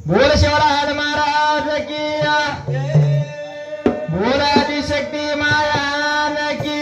बोल शिवराज महाराज की बोल आदिशक्ती महाराज की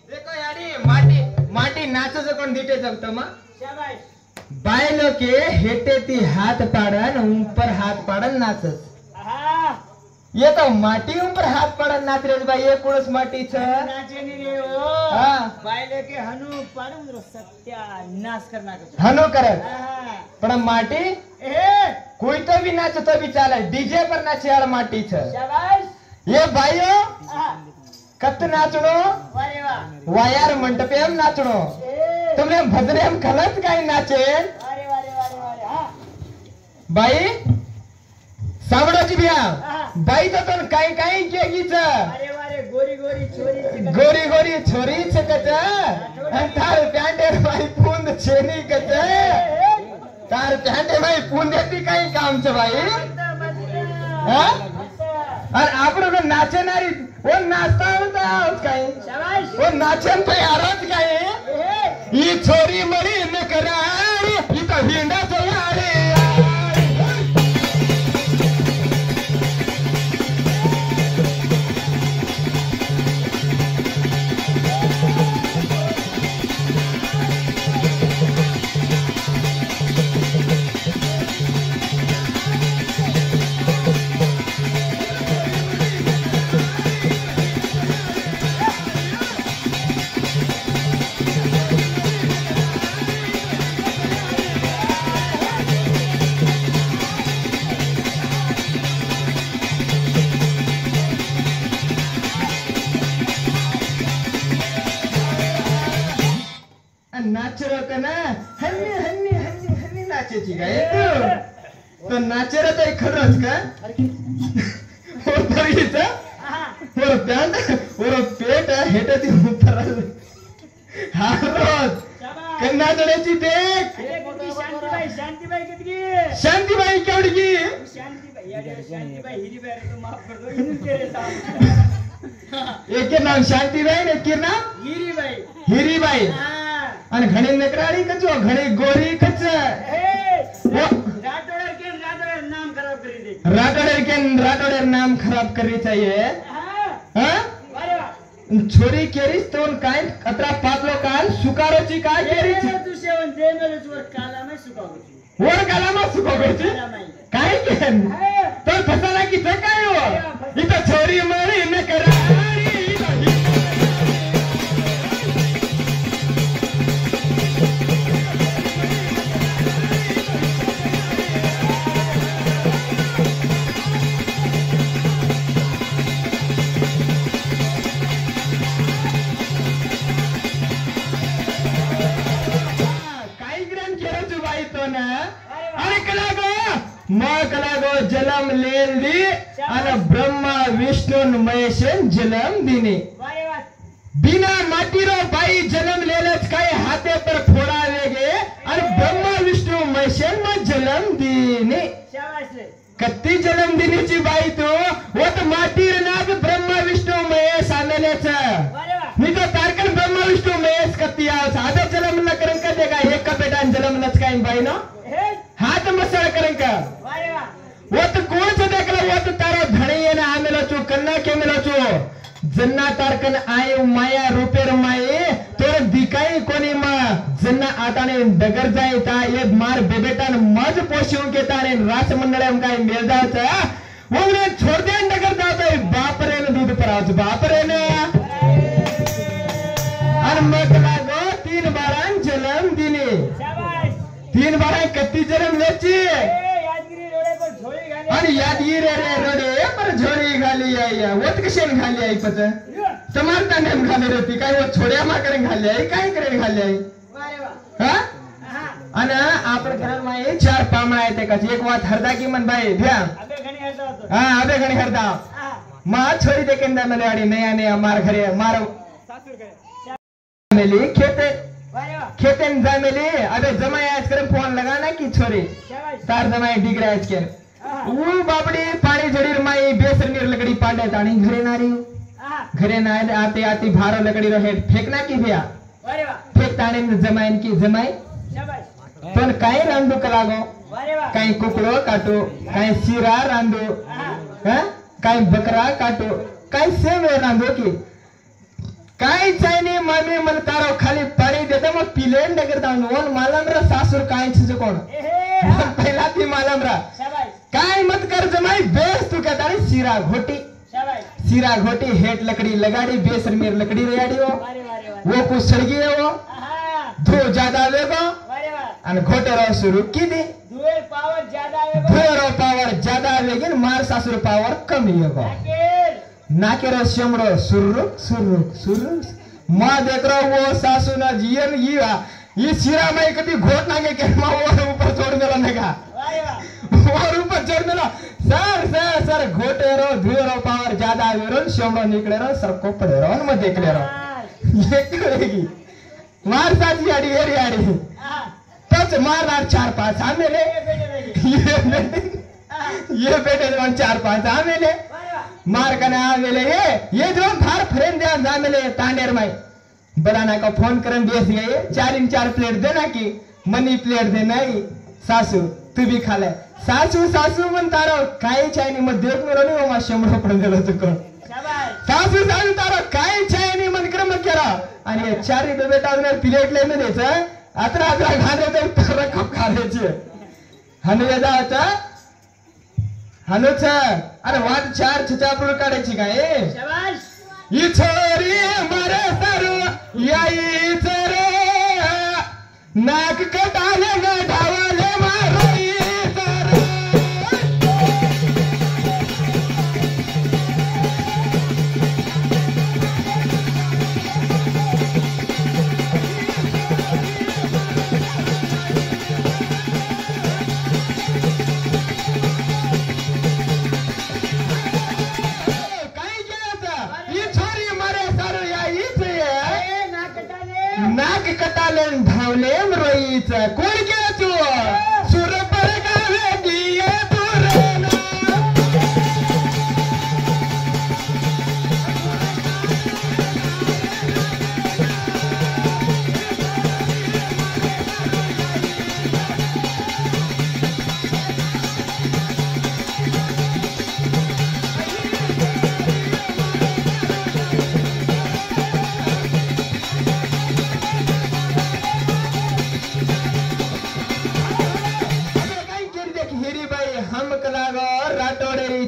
देखो यारी माटी नाचो कोण दीटे जगतो मा बायलो के हेटे ती हाथ पाड़न ऊपर हाथ पाड़न नाचस ये तो माटी ऊपर हाथ पाड़न नाच रे भाई ये कुणस माटी छ नाचे नहीं रे ओ हां बायले के हनु पाड़न रो सत्यानाश करना का हनु करे हां पण माटी ए कोई तो भी नाचे तो भी चाले डीजे पर नाचे यार माटी छ शाबाश ये भाईयो हां कत नाचणो वारे वाह वायार मंडपे हम नाचणो तुमने भजने हम गलत काई नाचे वारे वारे वारे वारे हां बाई सावडाची बिया हां बाई तो तन काई काई केगी छ वारे वारे गोरी गोरी छोरी गोरी गोरी छोरी छ कत तार प्यांटे भाई पूंद छेनी कत तार प्यांटे भाई पूंदेती काई काम छ भाई हां और आपण को नाचे नारी वो नाचता होता काई शाबाश वो नाचन तो यारच काई ही छोरी मरी न करारी ही तो हिंडा तो यारी नाचरो का ना हन्नी हन्नी हन्नी हन्नी नाचेची काय तो नाचरो तो खरंच का और तरीचा और पॅन्ट और पेट हेटती ऊपर हारोत कन्नाचण्याची देख शांतीबाई कितकी शांतीबाई केवढी शांतीबाई हिरीबाई रे तो माफ कर दो हिंदू के रे साहब एक के नाम शांतीबाई ने के नाम हिरीबाई हिरीबाई हां અને ઘણી નકરાડી કચો ઘણી ગોરી કચ રાઠોડર નામ ખરાબ કરી चाहिए छोरी केरीस तो काय अतरा पातलो काल सुकारोची काय केरीस तू सेवन दे मेरे जोर काला में सुकावची वर काला में सुकावची काय केन तो फसाना की काय हो इथं छोरी मरी नकराडी कलागो जलम लेल दी आणि ब्रह्मा विष्णु महेशन जलम दिने बिना माटीरो बाई जन्म लेलच काय हाते पर फोडावे गे आणि ब्रह्मा विष्णु महेशन मग जन्म दिने कत्ती जन्म दिनीची बाई तू वो तो माटीर नाग ब्रह्मा विष्णु महेश आणलेच मी तो तारकन ब्रह्मा विष्णु महेश कत्ती आव साधा जन्म न करन का देगा एक का बेटा जन्म नच काय बाई ना हाथ मसळ करन का वो तो कौन सा देखला वो तो तारा धड़े ना आमेलो चो कन्ना के मेलो चो जन्ना तारकन आये माया रूपेर माये तोर दिकाई कोनी मा जन्ना आताने डगर जाए ता ये मार बेबेटान मज पोशियों के ताने राज मंडल हम काय मेल जाता वो ने छोड़ दे डगर जाता बाप रे ने दूध पर आज बाप रे ने और मकला गो 3 बारान जन्म दिने 3 बारान कत्ती जन्म लेची आणि यादगिरी रे रोडे पर झोडी घाली आई वत कशेन घाली आई पत समारता नेम घाली रहती काय वो छोड्या मा करेन घाली आई काय करेन घाली आई हां आणि आपण घरात माये 4 पामळा आहे ते कशी एक वात हरदा की मन बाई भ्या हां अबे घणी हरदा मा छोरी देकेंदा मले आडी नया नया मार घरे मार सासुर घरे मेली खेतेन जामेली अबे जमाई आज करे फोन लगाना की छोरी तार जमाई डिगरा आज के वो बाबड़ी पानी जड़ीर माई कांडे ताणी घरे ना रही हाँ घरे ना आते आते भारो लकड़ी रो हेड फेंकना की भैया वारे वाह फेंक ताणे ने जमाइन की जमाई शाबाश पण काय रांधू कलागो वारे वाह काही कुकड़ो काटो काही सीरा रांधो हाँ काही बकरा काटो काही सेवे रांधो की काही चायनी मम्मी मन तारो खाली पाणी देता मग पिलेन करता वन मालमरा सासूर काय छे कोण एहे हाँ पहिला ती मालमरा शाबाश काय मत कर जमाई बेस तू कहता रे सीरा घोटी शाबाश सीरा घोटी हेट लकड़ी लगाड़ी बेसर मेर लकड़ी रेड़ी हो वारे वारे वारे वो कुछ सड़गी है वो हाँ धो ज्यादा वेगो वारे वाह अन घोटे रो शुरू की दी दुए पावर ज्यादा है धोरो पावर ज्यादा लेकिन मार सासुर पावर कम ही होगा नाकेर नाकेरो शमड़ो सुरुक सुरुक सुरुक मां देख रहा वो सासु ना जीवन ये सीरा में कभी घोट ना के मां वो ऊपर छोड़ देला नेगा वारे वाह और ऊपर छोड़ देला सर घोटे रो धुरो पावर ज्यादा आवेरो शमड़ो निकले रो सर को पड़े रो न देख ले रो ये करेगी मार साथी आड़ी हेरी आड़ी हाँ तच मार 4-5 आ मेले ये बेटे 4-5 आ मेले वारे वाह मार कने आ मेले ये जो भार फ्रेम दे जा मेले तांडेर में बड़ाना का फोन करन बेस गए 4 प्लेट देना की मनी प्लेट दे नहीं सासू तू भी खा ले सासू मन तारो काय चाय नहीं मत देख मेरो नहीं मा शमड़ो पडन गेलो तू कोण शाबाश सासू तारो काय चाय नहीं मन कर मत करा आणि 4 बेटा ने प्लेट लेने द्यायचं अत्रा घालायचं तर कप खायचे हनु येदा होता हनुच अरे वाद 4 छचापळ काढायची काय शाबाश ही छोरी मरे सरू याई चरे नाक कटाले न ढावले मारोई सरू नाक कटाले धावले रोईच कोण के तू सुर पर गावे दिये तू रेना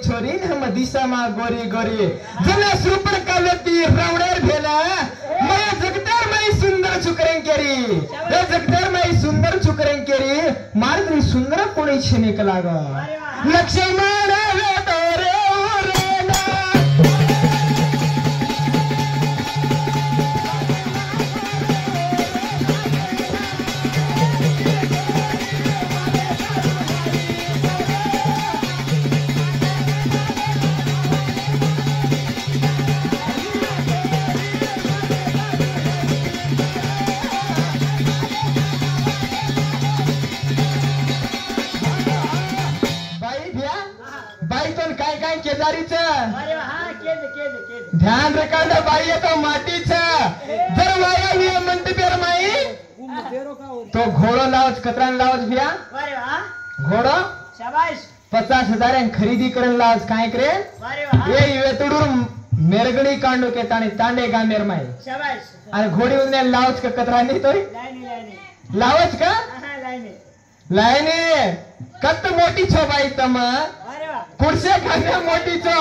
छोरी हम दिशा मा गोरी गोरी जने सुपर का व्यक्ति रावणेर भेला मैं जगदर मैं सुंदर छुकरें केरी ए जगदर मैं सुंदर छुकरें केरी मार तरी सुंदर कोणी छे निकला ग लक्ष्मण वे तोरे ओरेना वारे वाह हाँ केद ध्यान रखा बाई तो माटीच जर वाया म्हणते पेर माई तो घोडो लावच कतरान लावच बिया वारे वाह घोडो शाबाश 50,000 खरीदी करण लावच काय करे वारे वाह ये वेतुडूर मेरगडी कांडो के ताणी तांडे गामेर माई शाबाश आणि घोडी उन्ने लावच का कतरानी तोय लाईनी लावच का हाँ लाईनी लाईनी कत मोठी छो बाई तम वारे वाह कुर्से खाने मोठी छो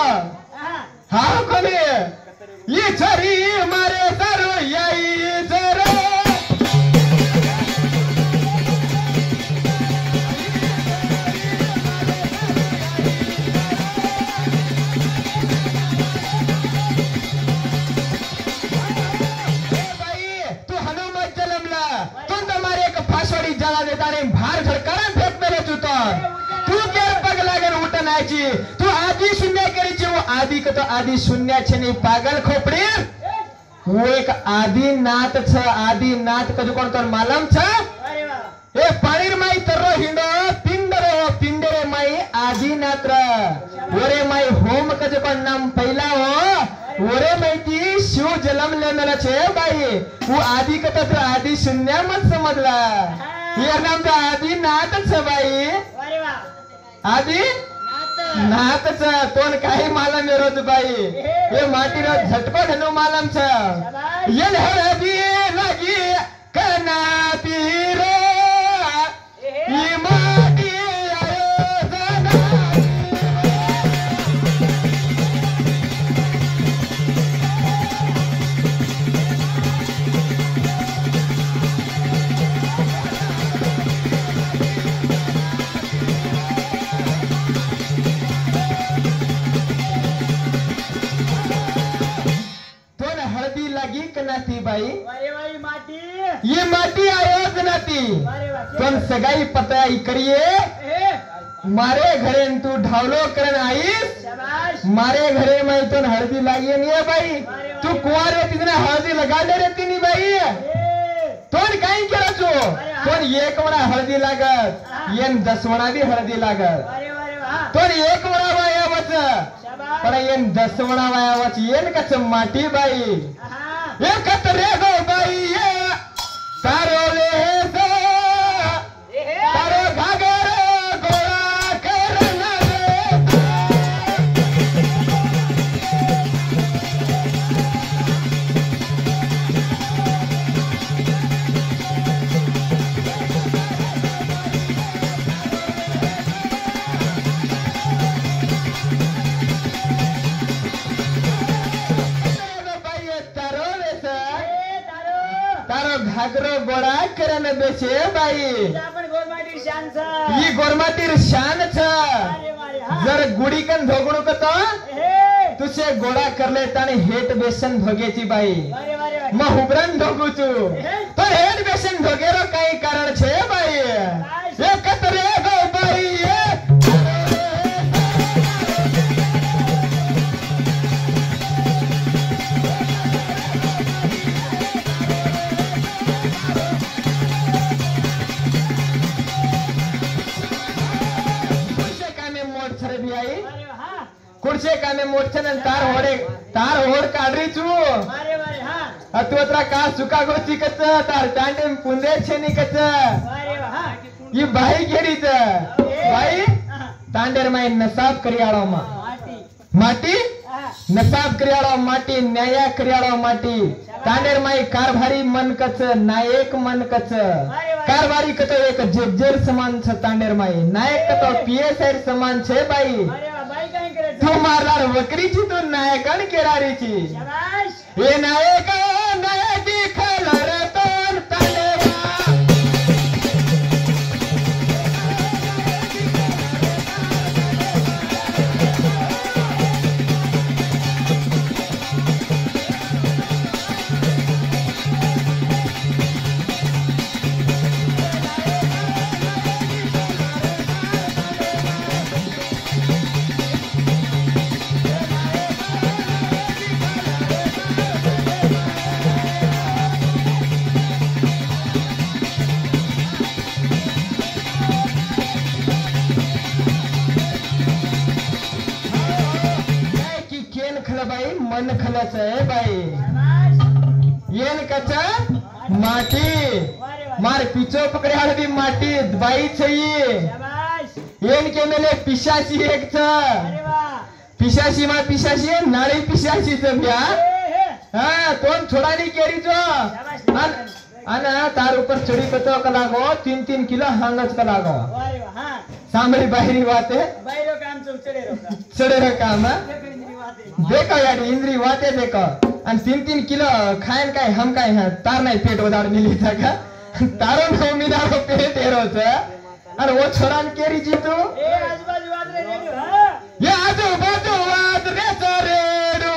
हाँ हाँ कोणी ये छरी मारे सरो याई जरो तू हनुमत जलमला तू तुम्हारे एक फासोडी जला देता रे भार झडकारा फेक मेरे तू केर पग लागेल उठनायची तू आधी शून्य करायची वो आधी का तो आधी शून्याचे नाही पागल खोपडी वो एक आधी नाथ छ आधी नाथ कजू कोण तर मालम छ वारे वाह ए पाणीर माई तररो हिंडो पिंडरे पिंडरे माई आधी नात्र ओरे माई होम कजू पण नाम पहिला हो ओरे माहिती शिव जन्म लेमेला छे बाई वो आदि कथा तो आदि शून्य मत समजला ये नाम तो आदि नाथच छे बाई अरे वा आदि नाथ नाथच तोन काही मालम रोज बाई ये माटी रो झटपट हनु मालम छ ये हळदी लागी कनाती रे ये माटी आयो जना तोन हळदी लागी कनाती बाई अरे वाई माटी ये माटी आयो जनाती अरे वा तोन सगाई पताई करिए ए मारे घरे तू ढावलो करन आईस शाबाश मारे घरे में तो हळदी लागी नहीं बाई तू कुंवार रहती ना हळदी लगाडे रहती नहीं बाई ए तोन काही केला तू तोन एक वडा हळदी लागत येन 10 वडा भी हळदी लागत अरे वा तोन एक वडा वाया वच शाबाश पण येन 10 वडा वाया वच येन कच माटी बाई आहा एकत रे गो बाई ये तारो ले सो ए तारो घागर गोळा करन रे तारो घागरो गोळा करन बेचे बाई आपण गोरमाटी शान छ ही गोरमाटीर शान छ अरे मारे हा जर गुडीकन धोगणू कतो ए तुझे गोळा करले ताने हेट बेसन भोगेची बाई अरे मारे म हुबरन धोगू तू तो हेट बेसन भोगेरो काही कारण छे बाई एकत रे गो बाई ये अरे हा कुडसे कामे मोठछन तार होड काढरी चू मारे मारे हा तू अत्रा का सुका गोची कच तार टांडे पुंदे छेनी कच मारे हा ये बाई घेरीच बाई तांडेर माई नसाब करियाळो मा माटी माटी हा नसाब करियाळो माटी न्याया करियाळो माटी तांडेर माई कारभारी मन कच नायक मन कच कारभारी कतो एक जेजेर समान छ तांडेर माई नायक कतो पीएसआर समान छे बाई अरे वा बाई काय करायचं तू मारणार वकरीची तू नायकन केरारीची शाबाश हे नायक नायकी खलर तोन तांडेवा बाई मन खलच आहे बाई येन कचा माटी मार पिचो पकड़े हळदी माटी बाई छई शाबाश येन के मेले पिशाची एक छ अरे वा पिशाची मा पिशाची नाळी पिशाची जम्या हाँ तोन छोड़ानी केरी जो अन तार ऊपर चढ़ी कतो कलागो 3-3 किलो हांगच कलागो अरे वा हां सांभळी बाहेरी वाते बाहेरो काम चढे रो चढ़े रो काम देखो यार इंद्री वाते देखो अन 3-3 किलो खायन काय हम काय है तार नहीं पेट वदार मिली था का तारो न मिलारो पेट एरो छ अरे वो छोरान केरी जी तू ए आजूबाजू वाद रे रेडियो हां ये आजूबाजू वाद रे सरेडो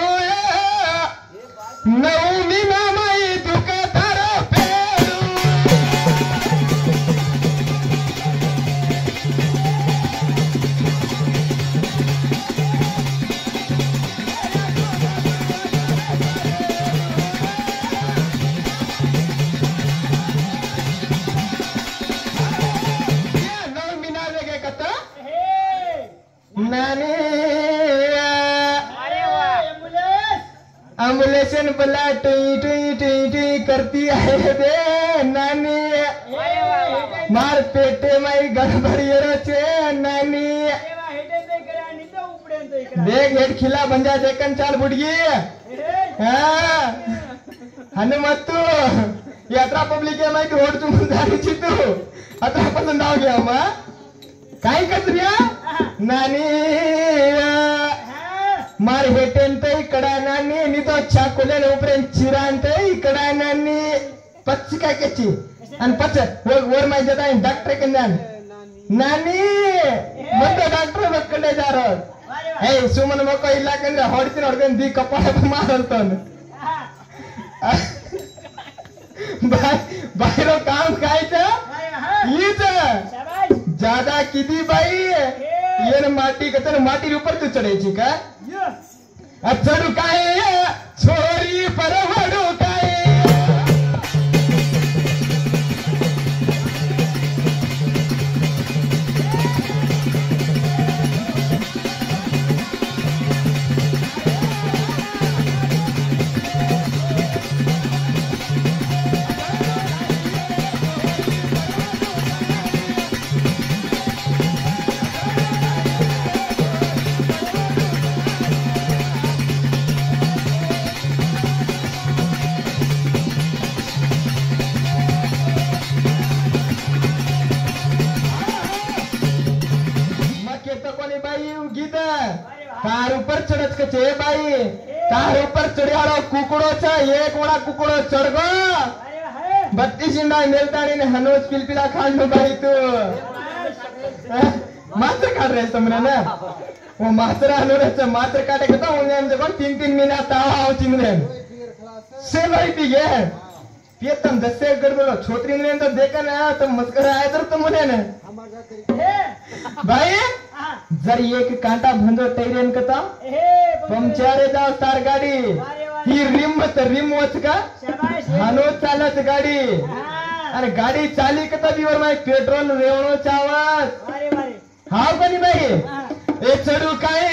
नवमी मामाई दुख तारो पेरू नवमी ना वेगे कत हे नानी एम्बुलेशन बला टुई टुई टुई टुई करती है बे नानी अरे वा मार पेटे माई गड़बड़ी छे नानी अरे वा हेडे पे करा नि तो उपडे तो इकरा देख हेड खिला बंजा देखन चाल बुडगी हा हनुमत्तू यात्रा पब्लिक आहे माहिती होड चुमून झालीची तू आता आपण नाव घ्या मा काय कचऱ्या नानी मार हेटेन ते इकडा नानी नी तो चाकुले उपरेन चिरान ते इकडा नानी पच्ची काय कच्ची आणि पच्च वर माहिती जाता डॉक्टर के नानी मग डॉक्टर बकडे जा रहा हे सुमन मको इलाकन होडतीन होडकन दी कपाळ मारतो बाहेर काम खायचं हीच ज्यादा किती बाई येन माटी कचर माटी ऊपर तू चढायची का चढू काय छोरी परवडू काय कार ऊपर चढ़त के चे भाई कार ऊपर चढ़ियारो कुकड़ो छ एक वड़ा कुकड़ो चढ़ गो 32 इंडा मेलतानी ने हनोज पिलपिला खान नो भाई तू मात्र काट रहे तुमने ना वो मात्र हनोज मात्र काटे के तो उन्हें हम जब 3-3 महीना ताव चिंदे से भाई पी गए ये तुम 10 से गड़बड़ छोटी ने तो देखा ना तो मस्कर आए तो तुमने ने भाई जर एक कांटा भंजो तैरेन कता पंक्चर जाव तार गाडी ही रिम वच का हानो चालत गाडी अरे गाडी चाली कता दिवर माय पेट्रोल रेवणो चावत हाव कोणी बाई ए चढू काय